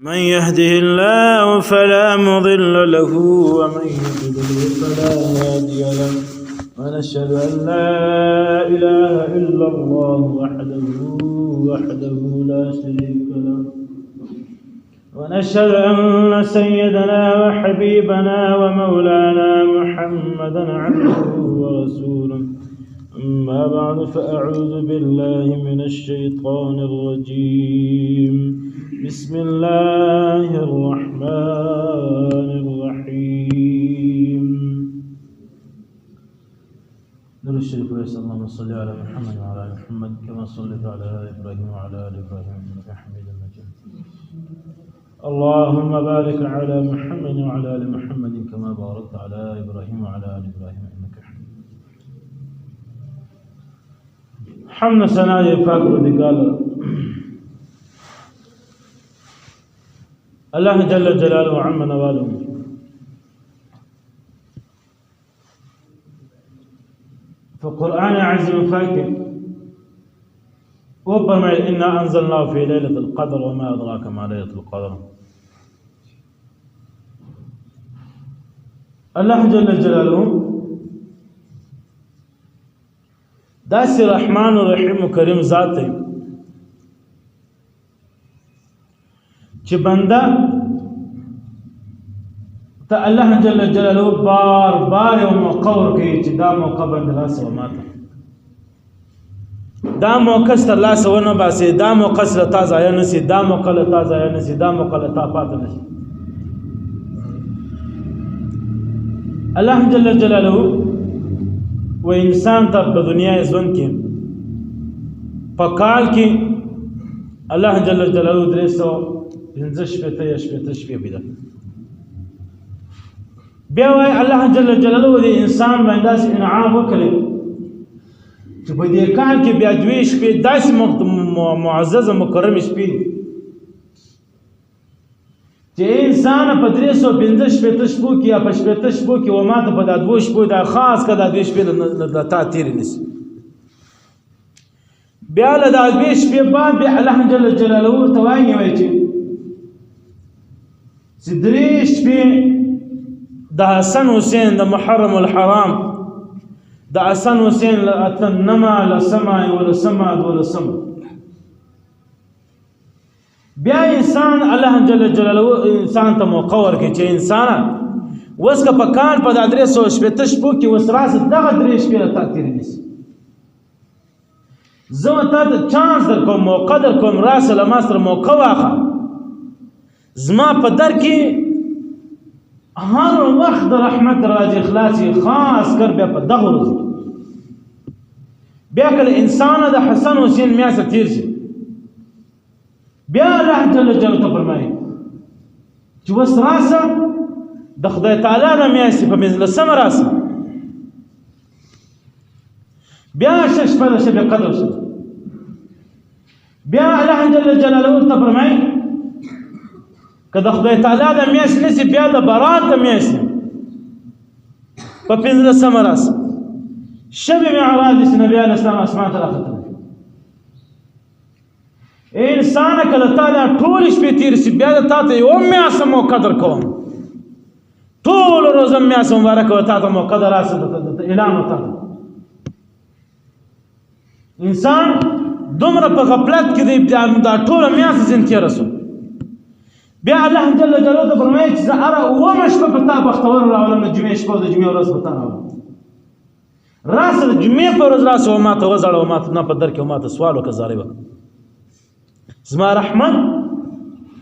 من يهده الله فلا مضل له ومن يضلل فلا هادي له ونشهد أن لا إله إلا الله وحده لا شريك له ونشهد أن سيدنا وحبيبنا ومولانا محمدا عبده ورسوله أما بعد فأعوذ بالله من الشيطان الرجيم بسم الله الرحمن الرحيم نور الشريف ويسأل اللهم صل على محمد وعلى آل محمد كما صليت على آل إبراهيم وعلى آل إبراهيم إنك حميد مجيد اللهم بارك على محمد وعلى آل محمد كما باركت على آل إبراهيم وعلى آل إبراهيم إنك حميد حمد سنا يفاق ودقال الله جل جلاله وعم نواله فالقرآن عزيز فاكر وبما إنا أنزلناه في ليلة القدر وما أدراك ما ليلة القدر الله جل جلاله داسي رحمن الرحيم وكريم ذاته چې بنده ته الله جل جلاله بار بار یو موقع ورکوي چې دا موقع بنده لاسه وماته دا موقع ستا لاسه ونه باسي دا موقع ستا تا ضایع نسي دا موقع له تا ضایع نسي دا موقع له تا پاته نشي الله جل جلاله و انسان ته په دنیا ژوند کې په کال کې الله جل جلاله 300 شپې پیدا بیا وای الله جل جلاله دې انسان باندې داسې انعام وکړي چې په دې کال کې بیا دوی شپې داسې معزز مکرم شپې چې انسان په 315 شپو کې یا په 15 شپو کې و ماته په دادو شپو دا خاص کده دوی شپې د تا تیر نسی بیا له دادو شپې بعد الله جل جلاله ورته وایي چې درې شپې د حسن حسین د محرم الحرام د حسن حسین اتنما لسما ولسما دولسما بیا انسان الله جل جلاله انسان ته موقع ورکړي چې انسان وسکه په کان په 300 شپو کې وسراس دغه درې شپې له تاثیر نشي زه ته چانس در کوم موقع در کوم راسله ماستر موقع واخه زما په در کې هر وخت د رحمت راځي اخلاصي خاص کر بیا په دغه ورځ بیا کله انسان د حسن حسین میاسه تیر شي بیا الله جل جلاله فرمایي چې وسراسه د خدای تعالی د میاسه په منځ سم راسه بیا شش په شب قدر شي بیا الله جل جلاله ورته فرمایي که د خدای تعالی د میاشت نسی بیا د برات د میاشت په 15 راس شب معراج نبی علیه السلام اسمان ته راختل انسان کله تعالی ټول شپې تیر شي بیا د تاسو یو میاشت مو قدر کوم ټول روز میاشت مبارک او تاسو مو قدر راسه اعلان وتا انسان دومره په غفلت کې دی دا ټول میاشت زین کې رسو بیا الله جل جلاله فرمایي چې زهره ومش په پتا بختور راولم د جمعې شپه د جمعې ورځ پتا راس د جمعې په ورځ راس او ماته وزړو ماته نه په در کې ماته سوال وکړای وک زما رحمت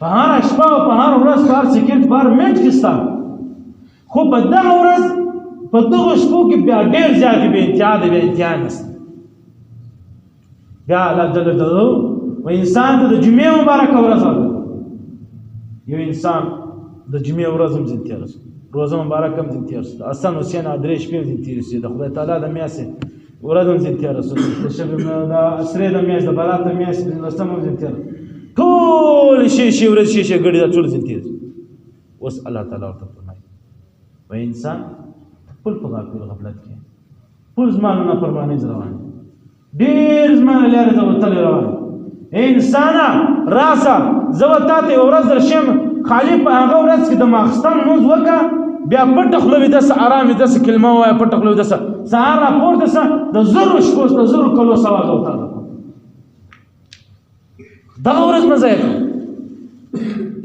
په هر شپه او په هر ورځ په هر سکند په هر منټ کې ستا خو په دغه ورځ په دغه شپو کې بیا ډېر زیات به انتها نشته بیا الله جل جلاله و انسان ته د جمعې مبارکه ورځ یو انسان د جمعې ورځ هم زین تیر شي روزه مبارک هم زین تیر شي حسن حسین درې شپې زین تیر شي د خدای تعالی د میاسه ورځ هم زین تیر شي د شب د اسره د میاسه د برات د میاسه د لسم هم زین تیر ټول شي ورځ شي ګړي د ټول زین تیر اوس الله تعالی ورته فرمایي و انسان خپل په غفلت کې خپل زمانه نه پرمانه روان ډیر زمانه لري د وتل روان اے انسانا راسه زه به تا ته یوه ورځ درشم خالي په هغه ورځ کې د ماخستن لمونځ وکړه بیا پټه خوله وي داسې ارام وي داسې کلمه ووایه پټه خوله وي داسه سهار راپورته سه د زرو شپو د زرو کلو ثواب به وتا دغه ورځ مه ضایع کړه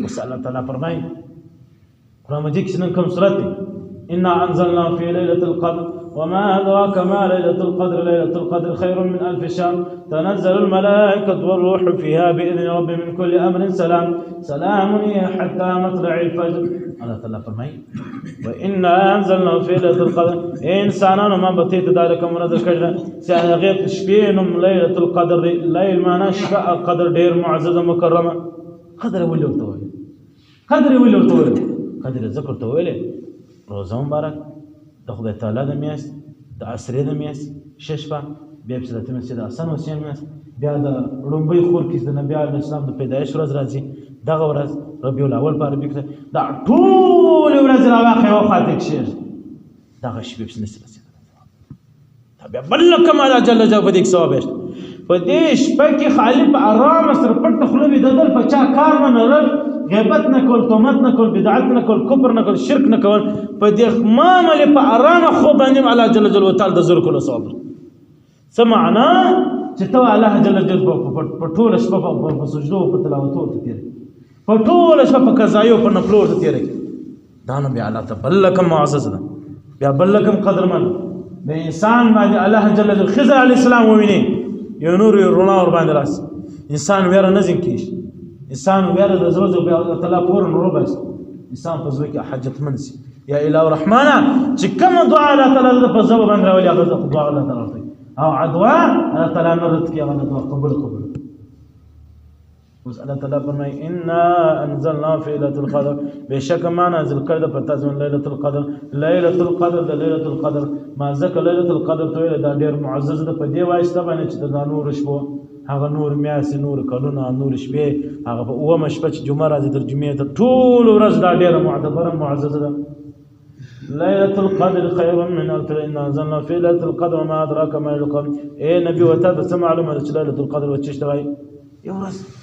اوس الله تعالی فرمایي قرآن مجید کې چې نن کوم صورت دی انا انزلنا في ليلة القدر وما أدراك ما ليلة القدر ليلة القدر خير من 1000 شهر تنزل الملائكة والروح فيها بإذن رب من كل أمر سلام هي حتى مطلع الفجر الله تعالى فرمائي وإنا أنزلنا في ليلة القدر إنسانان ما بطيت ذلك منذ كجرة سأغيب شبينم ليلة القدر ليل ما نشفع قدر دير معززة مكرمة قدر ولي ورتوي قدر ذكر تويله روزه مبارک د خدای تعالی د میاشت د عصرې د میاشت ششپه بیا چې د تمسید حسن حسین میاشت بیا د لومبۍ خور کې د نبی علیه السلام د پیدایش ورځ راځي دغه ورځ ربیع الاول په عربي کې دا ټولې ورځې راواخې یوه خواته کښېږدي دغه شپې پسې نسي رسېدلی دا بیا بل کوم الله جل جلاله په دې کې ثواب یشته په دې شپه کې خالي په ارامه سره پټه خوله ویدېدل په چا کار نه لرل غیبت نه کول تهمت نه کول بدعت نه کول کفر نه کول شرک نه کول په دې معاملې په ارامه خوب باندې الله جل جلاله تعالی د زر کولو ثواب څه معنا چې ته الله جل جلاله په ټوله شپه په سجدو په تلاوتو ته تېرې په ټوله شپه په قضایو په نفلو ته تېرې دا نو بیا الله ته بل کم معزز ده بیا بل کم قدرمن د انسان باندې الله جل جلاله خضر علیه السلام وویني یو نور یو رڼا ور باندې راسي انسان ویره نه ځین کېږي انسان ویره د زړه بیا الله تعالی فورا وروباسي انسان په زړه کې حاجتمند شي یا اله الرحمنه چې کومه دعا الله تعالی د په زړه باندې راولي هغه دعا الله تعالی کوي او عدوا الله تعالی نه رد کوي هغه دعا قبول اوس الله تعالی فرمایي انا انزلنا في ليله القدر بشک ما نازل کړ د پتا ځون ليله القدر د ليله القدر ما ذکر ليله القدر ته دا ډیر معزز ده په دې واسطه باندې چې د نور شپو هغه نور میاسي نور کلونه نور شپې هغه په اومه شپه چې جمعه راځي تر جمعې ته ټول ورځ دا ډیره معتبره معززه ده ليله القدر خير من 1000 انا انزلنا في ليله القدر وما ادراك ما ليله القدر اے نبی وته د معلومه چې ليله القدر وچشته وای یو ورځ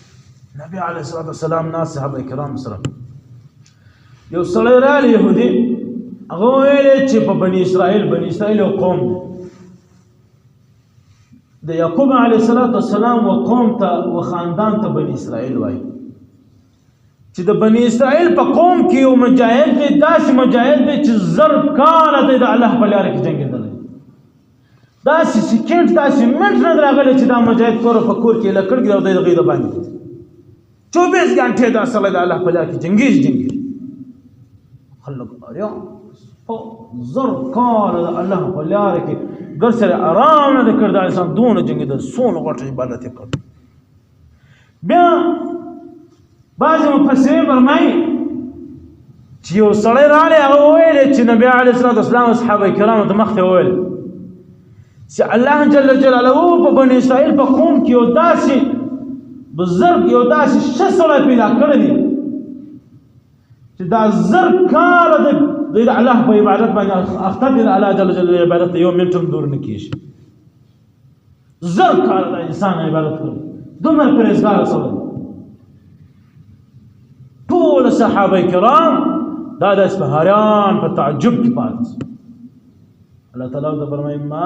نبی علیه الصلاه والسلام ناس صحابه کرام سره یو سړی راغلی يهودي هغه ویل چې په بني اسرائیل یو قوم د یعقوب علیه السلام و قوم ته و خاندان ته بني اسرائیل وای چې د بني اسرائیل په قوم کې یو مجاهد دی داسې مجاهد دی چې زر کاله دی د الله په لاره کې جنګېدلی داسې سکینډ داسې منټ نه راغلی چې دا مجاهد کور په کور کې لکړ کړي او دی د غي د باندې 24 घंटे دا سره د الله په لاره کې جنګېږي خلک اړیا او زر کاله د الله په لاره کې ګر سره آرام نه کړ دا انسان دونه جنګېدل څونه غټ عبادت یې کړ بیا بعض مفسرین فرمایي چې یو سړی راغلی هغه وویل چې نبی علیه الصلاه والسلام اصحابه کرامو ته مخکې وویل چې الله جل جلاله په بني اسرائیل په قوم کې یو داسې بزرګ یو داسې ښه سړی پیدا کړی دی چې دا زر کاله د الله په عبادت باندې اخته دی د الله جل جلاله عبادت ته یو منټ هم دور نه کېږي زر کاله د انسان عبادت کوي دومره پرهیزګاره سړی ټول صحابه کرام دا د اصفهانیان په تعجب کې پاتې الله تعالی ته فرمایي ما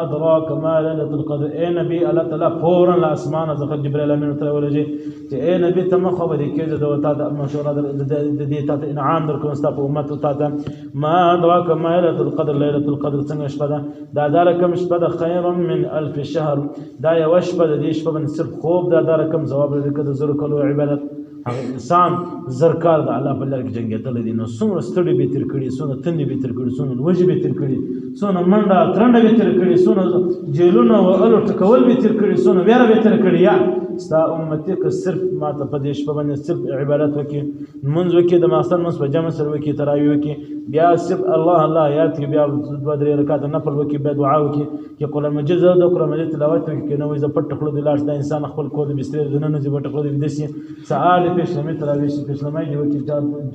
ادراک ما ليله القدر اے نبی الله تعالی فورا له اسمانه څخه جبرئیل امین ته ولېږي چې اے نبی ته مخ خبرې کېږي د وتا د مشوره د دې ته انعام درکوم ستاسو په امت ته ما ادراک ما ليله القدر څنګه شپه ده دا رقم شپه ده خیر من 1000 شهر دا یو شپه د دې شپه باندې صرف خوب دا رقم ثواب لري د زر کلو عبادت هغه انسان زرکار د الله په لاره کې جنګېدلی دی نو څومره ستړي به تېر کړي څومره تندې به تېر کړي څومره لوږې به تېر کړي څومره منډه ترنډه به تېر کړي څومره جیلونه وهلو ټکول به تېر کړي څومره ویره به تېر کړي یا ستا امتي که صرف ما ته په دې شپه باندې صرف عبادت وکړي لمونځ وکړي د ماښام لمونځ په جمع سره وکړي تراویح وکړي بیا صرف الله یاد کړي بیا 2-3 رکعاته نفل وکړي بیا دعا وکړي چې قرآن مجید زه د قرآن مجید تلاوت وکړي که نه وایي زه پټ خوله دې لاړ دا انسان خپل کور د بسترې دننه ځي پټ خوله دې ویده شي سهار دې پیشلمي تراویح شي پیشلمی دې وکړي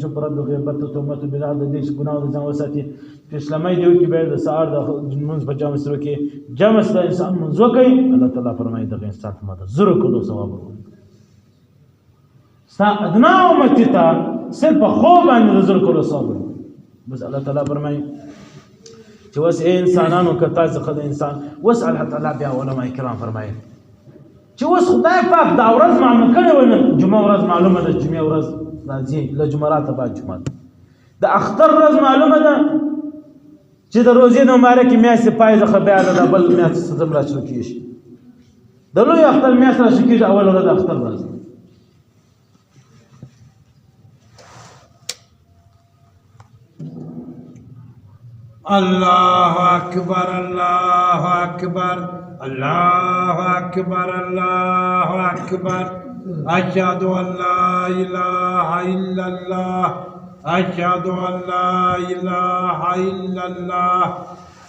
چپ رد غیبت تهمت بدعت د دې ګناه د ځان وساتي پیشلمی دې وکړي بیا د سهار د لمونځ په جمع سره وکړي جمع سره انسان لمونځ وکړي الله تعالی فرمایي دغه انسان ته ما د 0 کلو ثواب ورکوي ستا ادنا امتی ته صرف په خوب باندې رزق کولو ثواب بس الله تعالی فرمایي چې اوس انسانانو که تاسو څخه د انسان اوس الله تعالی بیا علما کرام فرمایي چې اوس خدای پاک دا ورځ معلومه کړې وه نن جمعه ورځ معلومه ده جمعه ورځ راځي له جمعراته بعد جمعه د اختر ورځ معلومه ده چې د روزې د مبارکې میاشتې پای څخه بیا د بل میاشتې څخه راشروع کېږي د لوی اختر میاشت راشروع کېږي اول ورځ د اختر ورځ الله أكبر الله أكبر الله أكبر الله أكبر أشهد أن لا إله إلا الله أشهد أن لا إله إلا الله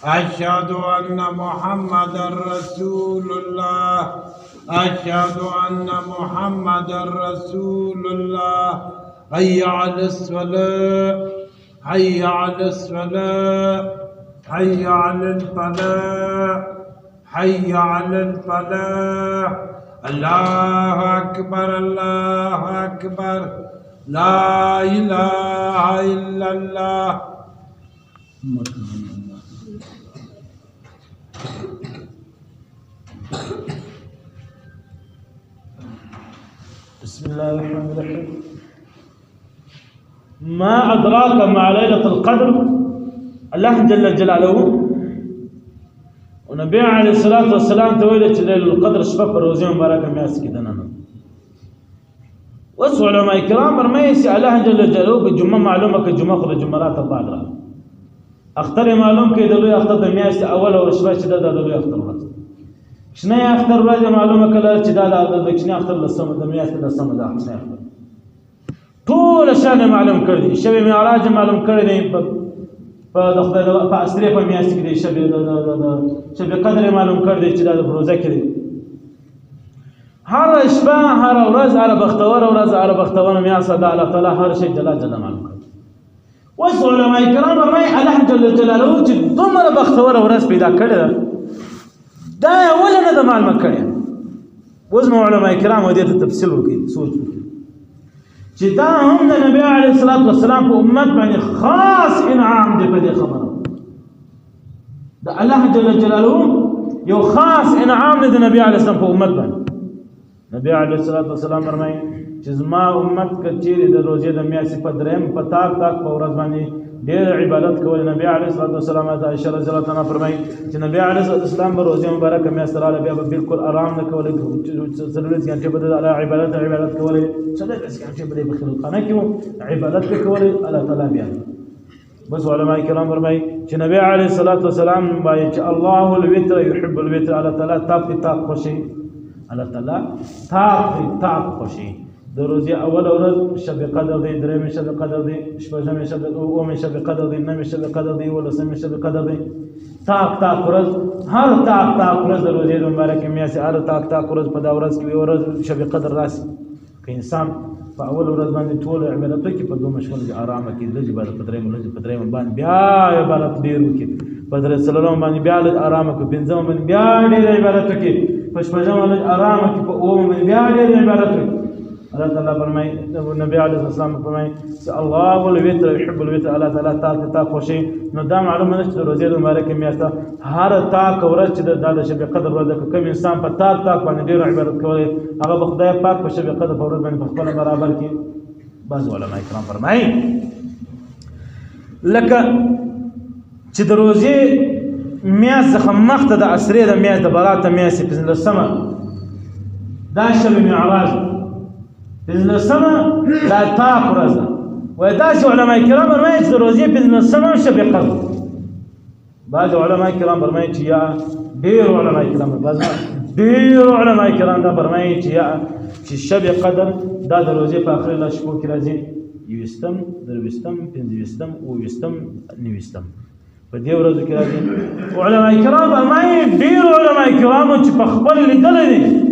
أشهد أن محمدا رسول الله أشهد أن محمدا رسول الله حي على الصلاة حي على الصلاة حي على الفلاح حي على الفلاح الله أكبر الله أكبر لا إله إلا الله بسم الله الرحمن الرحيم ما أدراك مع ليلة القدر الله جل جلاله ونبي عليه الصلاة والسلام تويلت ليلة القدر شفاف روزي مباركة مياس كده نانا وسو علماء كرام برميسي الله جل جلاله بالجمعة معلومة كالجمعة خذ الجمعات الباقرة اختر معلوم كي دلوي اختر مياس أول ورشفاش ده دلوي اختر رات شنو اختر رات معلومة كلا شدا ده شنو اختر للسما ده مياس للسما ده شنو اختر طول شان معلوم کړی شب معراج معلوم کړی په د خدای په اسره په میاشت کې شب قدر معلوم کړی چې د روزه کې هر شپه هر ورځ هر بختور ورځ هر بختور میاشت د الله تعالی هر شی جل جلاله معلوم کړی وس علماء کرام فرمایي الله جل جلاله چې دومره بختور ورځ پیدا کړی دا ولنه د معلومه کړی وس علماء کرام دې ته تفصیل وکړي سوچ وکړي چې دا هم د نبی علیه الصلاۃ والسلام په امت باندې خاص انعام دی په دې خبره د الله جل جلاله یو خاص انعام دی د نبی علیه السلام په امت باندې نبی علیه الصلاۃ والسلام فرمایي چې زما امت کچېرې د روزې د میاشتې په دریم په تاک په ورځ باندې ډېر عبادت کول نبی علیه الصلاۃ والسلام ته عائشہ رضی الله عنها فرمایي چې نبی علیه الصلاۃ والسلام په روزې مبارکه میاشت رااله بیا بالکل آرام نه کولای ضروري ځکه په الله عبادت کولای څنګه چې په خلقانه کې عبادت کولای الله تعالی بیا بس علماء کرام فرمایي چې نبی علیه الصلاۃ والسلام باندې چې الله الوتر يحب الوتر الله تعالی تاق خوشي الله تعالی تاق خوشي د روزي اول ورځ شب قدر دی درېم شب قدر دی شپږم شب اووم شب قدر دی نهم شب قدر دی ولسم شب قدر دی تاق ورځ هر تاق ورځ د روزي مبارکه میاشت هر تاق ورځ په دا ورځ کې ورځ شب قدر راشي که انسان په اول ورځ باندې ټول عبادت کوي په دوه مشغول آرام کې د عبادت په درېم باندې بیا عبادت ډیر وکړي په درې څلورم باندې بیا آرام کوي پنځم باندې بیا ډیر عبادت کوي په شپږم باندې آرام کوي په اووم باندې بیا ډیر عبادت کوي الله تعالی فرمایي نبی علیه السلام فرمایي چې الله الوتر يحب الوتر الله تعالی تاق خوشي نو دا معلومه ده چې د روزې مبارکه میاشت هر تاق ورځ چې د شب قدر ورځ کوم انسان په تاق باندې ډیر عبادت کوي هغه به خدای پاک په شب قدر ورځ باندې په خپل برابر کې بعض علماء کرام فرمایي لکه چې د روزې میاشت څخه مخته د عصرې د میاشت د برات میاشت په لسمه دا شب معراج پنځلسمه دا تاق ورځ ده وایي داسې علماء کرام فرمایي چې د روزې پنځلسمه شب قدر بعض علماء کرام فرمایي چې یا ډېر علماء کرام دا فرمایي چې شب قدر دا د روزې په آخري لس شپو کې راځي یویشتم درویشتم پنځویشتم اوویشتم نویشتم په دې ورځو کې راځي علماء کرام فرمایي ډېر علماء کرامو چې په خپل لیدلی دي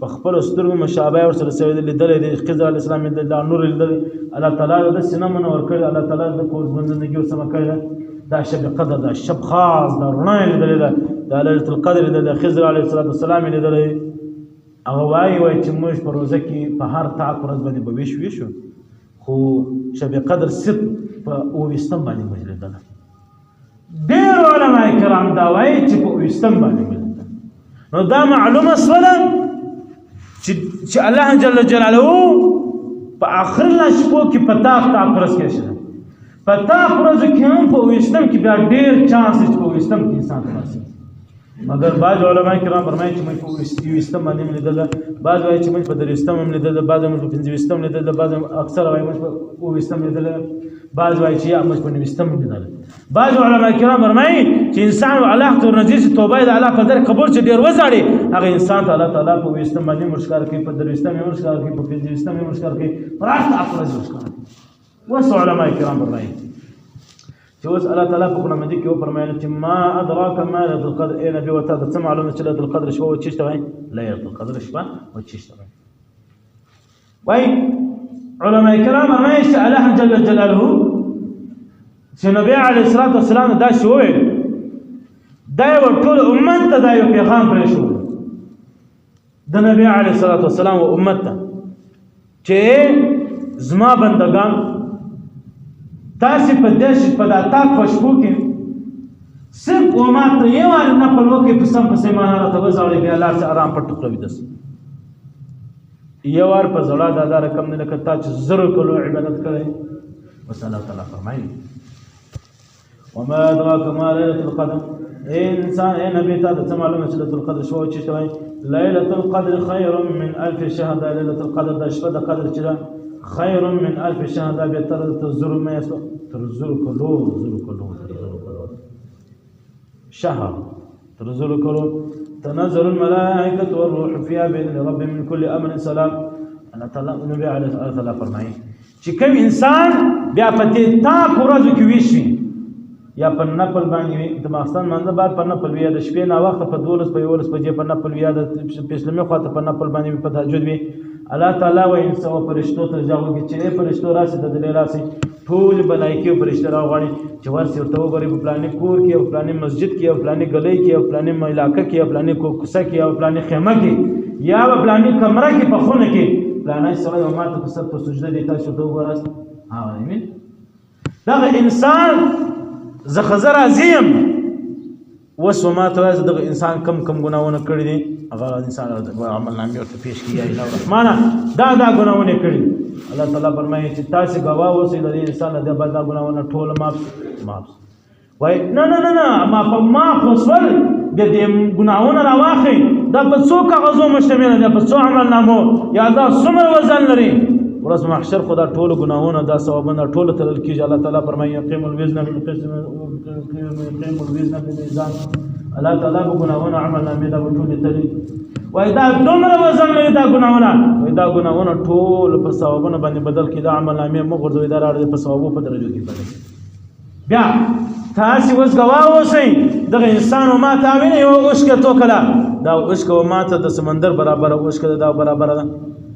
په خپل سترګو مشابه ورسره سوي دي لیدلی دي خضر علیه السلام د نور لیدلی الله تعالی د سینه منور کړی الله تعالی د کور بندګي ورسره کړی دا شب قدر دا شب خاص دا رڼا لیدلی ده دا ليله القدر د خضر علیه السلام لیدلی هغه وایي چې موږ په روزه کې په هر تاک ورځ باندې به ویشو خو شب قدر صرف په 28 باندې موږ لیدله. ډېر علما کرام دا وایي چې په 28 باندې موږ لیدله. نو دا معلومه شوله چې الله جل جلاله په آخر شپو کې په تاک ورځ کې شته. په تاک ورځ کې هم په 28 کې بیا ډېر چانس چې په 28 کې انسان ته راشي. مگر بعض علما کرام فرمایي چې موږ په 28 باندې لیدله، بعض وایي چې موږ په 30 هم لیدله، بعض موږ په 25 هم لیدله، بعض اکثر وایي موږ په 28 لیدله، بعض وایي چې موږ په 29 هم لیدله. بعض علما کرام فرمایي چې انسان الله ته ورنږدې چې توبه د الله په در قبول چې ډېر وځاړي هغه انسان ته الله تعالی په 28 باندې مشکار کوي، په 30 هم مشکار کوي، په 25 هم مشکار کوي، پر هر افراد مشکار کوي. وس علما کرام فرمایي چې اوس الله تعالی په قرآن مجید کې وفرمایل چې ما ادراک ما ليله القدر. ای نبی وته د څه معلومه چې ليله القدر شپه وچیشته وای؟ ليله القدر شپه وچیشته وای. علما کرام فرمایي چې الله جل جلاله چې نبی علیه الصلاة والسلام دا شو ویل دا یو ټول امت ته دا یو پیغام پرې شو د نبی علیه الصلاة والسلام او امت ته چې زما بندگان تاسې په دې په دا تاک په شپو کې صرف وما ته یو وار نفل وکړئ په سم پسې معنا راته وځاړئ بیا لار څه ارام پټ کړو ویده سئ. یو وار په زړه دا رقم نه لکه تا چې 0 کلو عبادت کړی. بس الله تعالی فرمایي وما ادراک ما ليله القدر. اے انسان اے نبی ته د څه معلومه چې ليله القدر شپه چې وایي ليله القدر خير من 1000 شهر. ليله القدر د شپه د قدر چې خير من 1000 شهر. دا به تر ما يسوى تر كلو شهر تر كلو. تنزل الملائكة والروح فيها بإذن رب من كل أمر سلام. الله تعالى النبي عليه الصلاة والسلام فرمایي چې کوم انسان بیا په دې تاک ورځو کې ویښ وي یا په نفل باندې وي د ماخستن مانځه بعد په نفل وي یا د شپې ناوخته په 12 په 11 بجې په نفل وي یا د پسلمي خواته په نفل باندې په تهجد وي. الله تعالی وایي انسان فرشتو ته ځواب چې فرشتو راشي د دې راشي ټول ملائکه فرشتو راغړي چې ورسې ورته وګوري په پلانې کور کې او پلانې مسجد کې او پلانې گلی کې او پلانې علاقه کې او پلانې کوڅه کې او پلانې خیمه کې یا په پلانې کمره کې په خونه کې پلانې سره یو ماته په سر په سجده دي تاسو ته وګورئ. ها وایي دا انسان زه خزر عظیم وسو ما ته وایي دغه انسان کم ګناونه کړی دي هغه انسان عمل نامې ورته پیش کیږي یا الرحمن دا ګناونه کړی. الله تعالی فرمایي چې تاسو گواه اوسئ د انسان د بد ګناونه ټول معاف وای نه ما خپل د دې ګناونه راواخی دا په څو کاغذو مشتمل ده په څو عمل نامو یا دا څومره وزن لري ورځ محشر خدا ټول ګناونه دا ثوابونه ټول تلل کیږي. الله تعالی فرمایي يقيم الوزن بالقسط بالميزان. الله تعالی په ګناونه عمل نامې دا ټول تلل وای دا دومره وزن لري دا ګناونه وای دا ګناونه ټول په ثوابونه باندې بدل کړي دا عمل نامې موږ ورته دا راړي په ثوابو په درجه کې بدل. بیا تاسو اوس گواه اوسئ دغه انسان ما ته ویني یو اوښکه توکله دا اوښکه ما ته د سمندر برابر اوښکه دا برابر ده.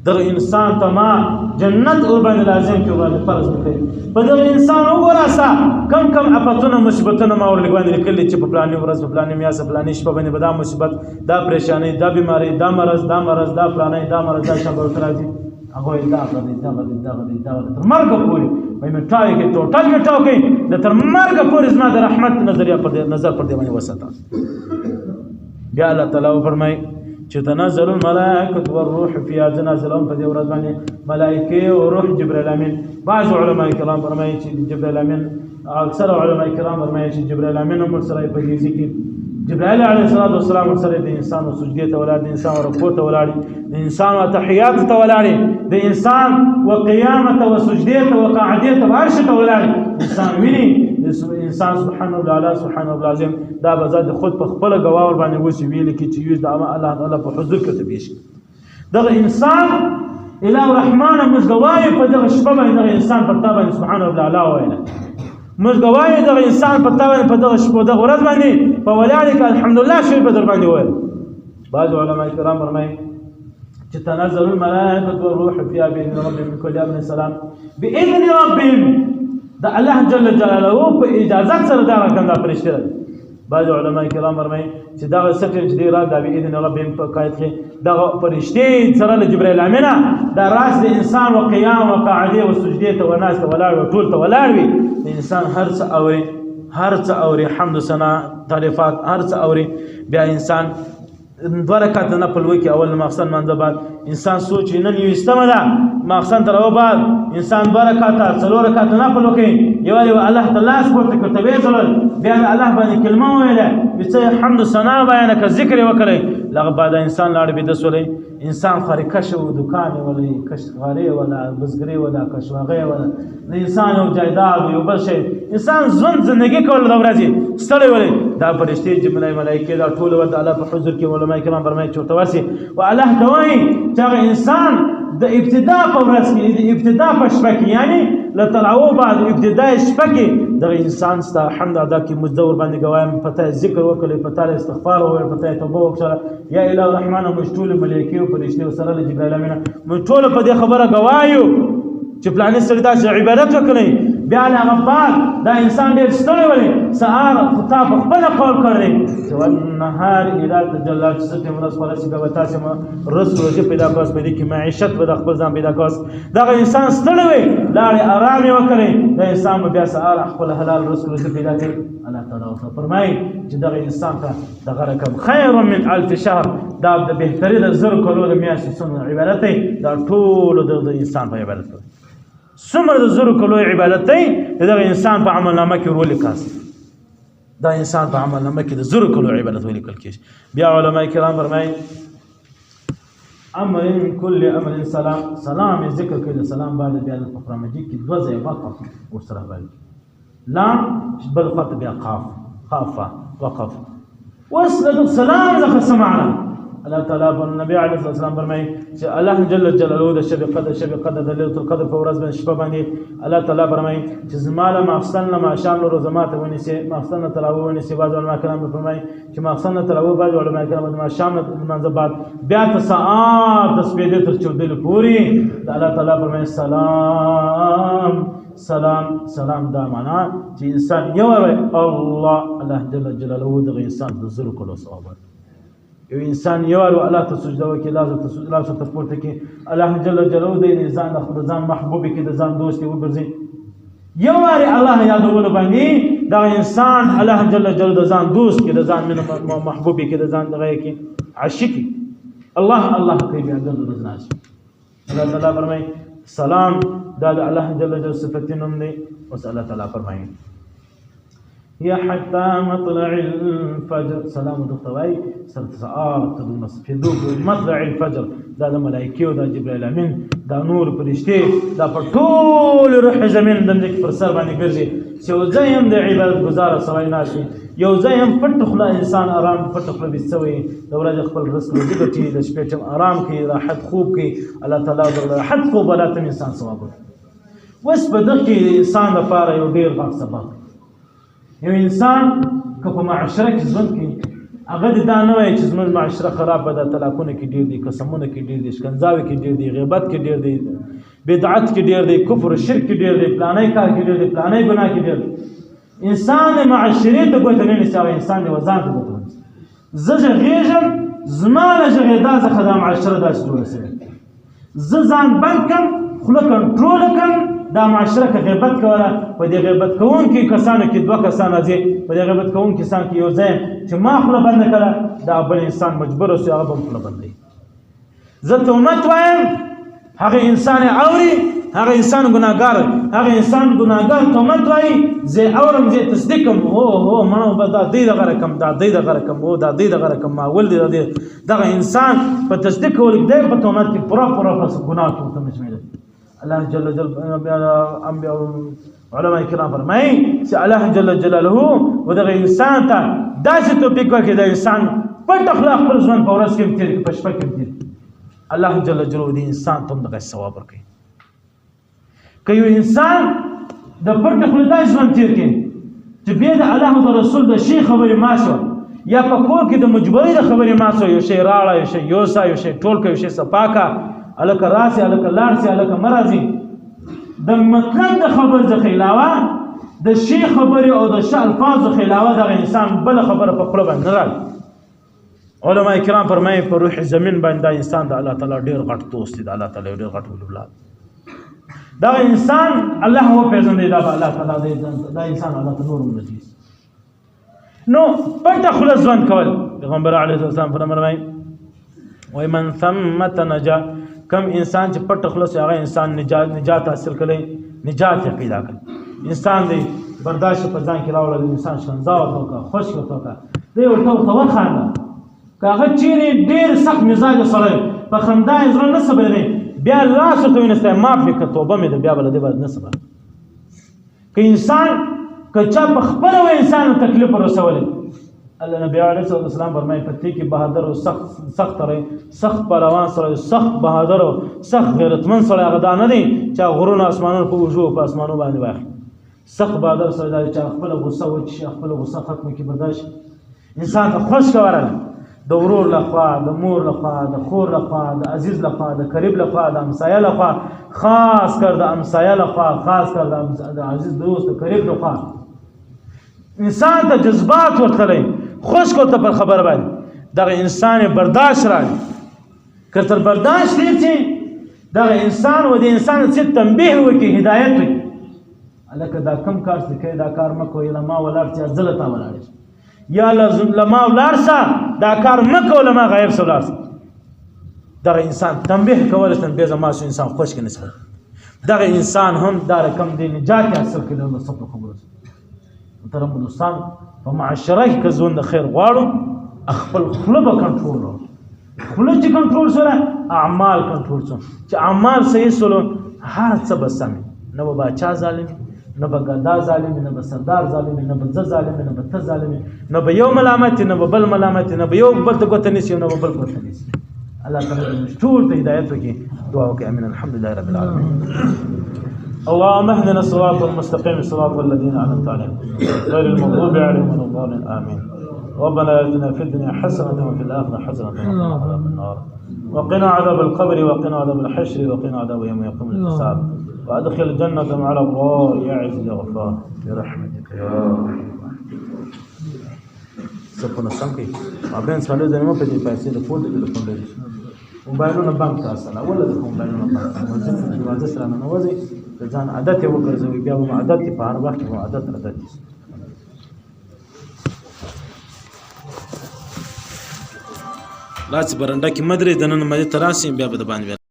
دغه انسان ته ما جنت اور باندې لازم کې باندې فرض وکړي. په دغه انسان وګوراسا کم افتونه مصیبتونه ما ورلګ باندې لیکلي چې په پلانې ورځ په پلانې میاشت په پلانې شپه باندې به دا مصیبت دا پریشانی دا بیماری دا مرض دا پلانې دا مرض دا شبه راځي هغه دا تر مرګ پورې وای مټاوي کې ټوټل مټاو کې د تر مرګ پورې زما د رحمت نظر پر دې باندې وساته. بیا الله تعالی فرمایي چې تنزل الملائکه والروح فيها. تنزلون په دې ورځ باندې ملائکه او روح جبرائیل امین. بعض علما کرام فرمایي چې جبرائیل امین اکثر علما کرام فرمایي چې جبرائیل امین هم سره په دې کې جبرائیل علیه السلام سره د انسان سجدې ته ولاړ د انسان رکوع ته ولاړ د انسان تحیات ته ولاړ د انسان وقیامت او سجدې ته وقعدې ته عرش ته ولاړ انسان ویني انسان سبحان الله سبحان الله العظیم دا به ذات خود په خپل گواه ور باندې وسی ویل کی چې یوز د الله تعالی په حضور کې تبیش دغه انسان الہ الرحمن مزګوای په دغه شپه باندې دغه انسان په تابع سبحان الله اعلی ویل مزګوای دغه انسان په تابع په دغه شپه دغه ورځ باندې په ولالک الحمدلله شی په در باندې ویل. بعض علماء کرام فرمایي چې تنزل الملائکه والروح فيها باذن ربهم من كل امر سلام باذن ربهم دا الله جل جلاله په اجازه سره دا راکنده فرشته بعض علماء کرام فرمایي چې دغه سکه چې دی را د باذن ربهم په قایت کې دغه فرشتې سره له جبرائیل امینه دا راس د انسان او قیام او قاعده او سجدې ته وناس ته ولاړ او ټول ته ولاړ وي د انسان هر څه اوري حمد ثنا تعریفات هر څه اوري بیا انسان 2 رکعات نفل وکي اول ماخستن منځ بعد انسان سوچ نن یو استمه ده ماخستن تر او بعد انسان 2 رکعات 4 رکعات نفل وکي یو الله تعالی سپورت کوي ته بیا الله باندې کلمه ویله چې حمد ثنا بیان ک ذکر وکړي لغه بعد انسان لاړ به د سولې انسان خارقه شو دکان ولا کشغاری ولا بزګری ولا کشواغی ولا انسان او جایداد یو بل شي انسان زندگی کول د ورځې ستړي ولې دا فرشتي جمله ملائکه دا ټول ود الله په حضور کې علماء کرام فرمایي چې تواسي او الله دوی چې انسان د ابتدا په ورځ کې د ابتدا په شپه کې یعنی لطلعو بعد ابتدا شپه کې د انسان ست حمد ادا کې مزدور باندې گوایم پته ذکر وکړي پته استغفار او پته توبه وکړه یا الہ الرحمن مشتول ملائکه او فرشتي سره جبرائیل امینه مشتول په دې خبره گوايو چې پلان سره د عبادت وکړي بیا هغه بعد دا انسان ډېر ستړی ولې سهار خطاب خپل قول کړی چې والنهار اذا تجلى ست مرز خلاص به تاسو رزق روزي پیدا کوس په دې کې معیشت به خپل ځان پیدا کوس دا انسان ستړی وي لاړې آرام وکړي دا انسان بیا سهار خپل حلال رزق روزي پیدا کړي الله تعالی فرمایي چې دا انسان ته دغه رقم خیر من 1000 شهر دا د بهتري د زر کولو د میاشتې څخه عبادت دا ټول د انسان په عبادت کوي څومره د زرو کلو عبادت دی دغه انسان په عمل نامه کې ورول کاس دا انسان په عمل نامه کې د زرو کلو عبادت ولیکل کېږي بیا علماء کرام فرمایي امر کل امر سلام ذکر کړي سلام بعد بیا د قرآن مجید کې 2 ځای وقف ورسره باندې لام بل خط بیا قاف وقف وصل سلام ذکر سمعنا الله تعالی پر نبی علیه الصلاه والسلام فرمایي چې الله جل جلاله د شب قدر د ليله القدر په ورځ باندې شپه باندې الله تعالی فرمایي چې زماله مخصن ما شام له زمات ونیسه مخصن تلاوه ونیسه بعض علماء کرام فرمایي چې مخصن تلاوه بعض علماء کرام ما شام منځ بعد بیا ته ساعات د سپېدې تر 14 پوری الله تعالی فرمایي سلام دا معنا چې انسان یو الله جل جلاله د انسان د زر کولو ثواب یو انسان یو الله ته سجده وکړي لازم ته پورته کې الله جل جلاله د انسان د ځان محبوب کې د ځان دوست وګرځي یو واری الله یادول باندې دا انسان الله جل جلاله د ځان دوست کې د ځان محبوب کې د ځان دغه کې عاشق الله کوي بیا د رضناش الله تعالی فرمایي سلام دا د الله جل جلاله صفاتینم دی او الله تعالی فرمایي یا حتی مطلع الفجر سلام دختوای ساعات د مطلع الفجر دا د ملائکه او د جبرائیل امین دا نور فرشتي دا په ټول روح زمين د لیک پر سر باندې ګرځي چې یو ځای هم د عبادت گزار سوای ناشي یو ځای هم پټ خلا انسان آرام پټ خلا بيسوي د ورځ خپل رزق وګټي د شپې ټم آرام کوي راحت خوب کوي الله تعالی د راحت خوب ولاتم انسان ثواب وس په دغه انسان لپاره یو ډیر غوښ سبب یو انسان که په معاشره کې ژوند کوي هغه دا نه وایي چې زموږ معاشره خراب ده طلاقونه کې ډېر دي قسمونه کې ډېر دي شکنځاوې کې ډېر دي غیبت کې ډېر دي بدعت کې ډېر دی کفر شرک کې ډېر دی پلانې کار کې ډېر دی پلانې ګناه کې ډېر دی انسان معاشرې ته ګوته نه نیسي او انسان د وزان ته ګوته نیسي زه غږېږم زما له غږېدا څخه دا معاشره داسې جوړه شوې زه ځان بند کړم خوله کنټرول کړم دا معاشره که غیبت کوله په دې غیبت کوونکي کسانو کې 2 کسان راځي په دې غیبت کوونکي کسان کې یو ځای چې ما خوله بنده کړه دا بل انسان مجبور اوسي هغه به خوله بندوي زه تهمت وایم هغه انسان اوري هغه انسان ګناهګار تهمت وایي زه اورم زه تصدیق کوم هو مړو به دا دې دغه رقم دا دې دغه رقم او دا دې دغه رقم ما ول دې دغه انسان په تصدیق کول کې په تهمت کې پورا ګناه کوي مشمول الله جل جلاله انبیاء علماء کرام فرمایي چې الله جل جلاله ودغه انسان ته داسې توفیق ورکړي د انسان پټ اخلاق خپل ژوند په ورځ کې تیر په شپه کې تیر الله جل جلاله دې انسان ته دغه ثواب ورکړي که یو انسان د پټ خپل ژوند تیر کړي چې بیا د الله او رسول د شي خبرې ماسو یا په کور کې د مجبورۍ د خبرې ماسو یو شی راړه یو شی یوسا یو شی ټولکه یو شی صفاکه الکه راسي الکه لاړسي الکه مرزي د مطلب د خبر ځخه علاوه د شي خبرې او د ښه الفاظو خلاوه دغه انسان بله خبره په خوله باندې نه راځي. علما کرام فرمایي په روح زمین باندې دا انسان د الله تعالی ډېر غټ دوست دی، د الله تعالی ډېر غټ ولي الله. دغه انسان الله وپېژندی، دا به الله تعالی دا انسان الله ته نور هم نږدې. نو پټه خوله ژوند کول، پیغمبر علیه السلام فرمایي وایي من ثمة نجا، کم انسان چې پټه خوله سي هغه انسان نجات حاصل کړی، نجات یې پیدا کړ. انسان دی برداشت په ځان کې راوړل، انسان شکنځا ورته وکړه، خوشي ورته وکړه، دی ورته وخانده. که هغه چیرې ډېر سخت مزاجه سړی په خندا یې زړه نه صبرېدی، بیا لاس ورته ونیستی معاف مې که توبه مې ده، بیا به له دې باندې نه صبر. که انسان که چا په خپله و انسان تکلیف ورسولی، الله نبی علیه السلام فرمایي په دې کې بهادر او سخت پهلوان سړی، سخت بهادر او سخت غیرتمند سړی هغه دا نه دی چې غرونه اسمانونه په اوږو په اسمانو باندې واخلي. سخت بهادر سړی دا چې خپله غصه وچشي، خپله غصه ختمه کړي، برداشت انسان ته خوشکه ورغله، د ورور لخوا، د مور لخوا، د خور لخوا، د عزیز لخوا، د قریب لخوا، د همسایه لخوا، خاص کر د همسایه لخوا، خاص کر د عزیز دوست، د قریب لخوا انسان ته جذبات ورتلی، خوشک ورته پر خبره باندې دغه انسان برداشت راغی. که تر برداشت تېر شي دغه انسان و د انسان څه تنبیه وکړي، هدایت وکړي، هلکه دا کم کار چې کوې دا کار مه کوه، له ما ولاړ شه زه له تا ولاړ شم، یا له ما ولاړ شه دا کار مه کوه، له ما غایب شه ولاړ شه. دغه انسان تنبیه کولی تنبیه زما شو انسان خوشکې نه شي. دغه انسان هم دا رقم دی نجات یې حاصل کړي له صبر خبرو سره. محترم دوستان په معاشره کې که ژوند د خیر غواړو خپل خوله به کنټرول وکړو. خوله چې کنټرول سره اعمال کنټرول شو، چې اعمال صحیح سولو هر څه به سم، نه به باچا ظالم، نه به ګدا ظالم، نه به سردار ظالم، نه به زه ظالم، نه به ته ظالم، نه به یو ملامت، نه به بل ملامت، نه به یو بل ته ګوته نیسي، نه به بل ګوته نیسي. الله تعالی موږ ټول ته هدایت وکړي. دعا وکړئ. امین. الحمدلله رب العالمین. اللهم اهدنا الصراط المستقيم صراط الذين انعمت عليهم غير المغضوب عليهم ولا الضالين. امين. ربنا اتنا في الدنيا حسنه وفي الاخره حسنه وقنا عذاب النار وقنا عذاب القبر وقنا عذاب الحشر وقنا عذاب يوم يقوم الحساب وادخل الجنه مع الابرار يا عز يا غفار برحمتك يا ارحم. سپونه سمکي ابن سالو دنه په دې پیسې د فوټ د فوټ موبایلونه بانک تاسو نه ولا د موبایلونه بانک مازه سره نه وځي ځان عادت یې وګرځوي، بیا به عادت په هر وخت کې عادت لاس برنده کې مدري دنن مې تراسي بیا به د باندې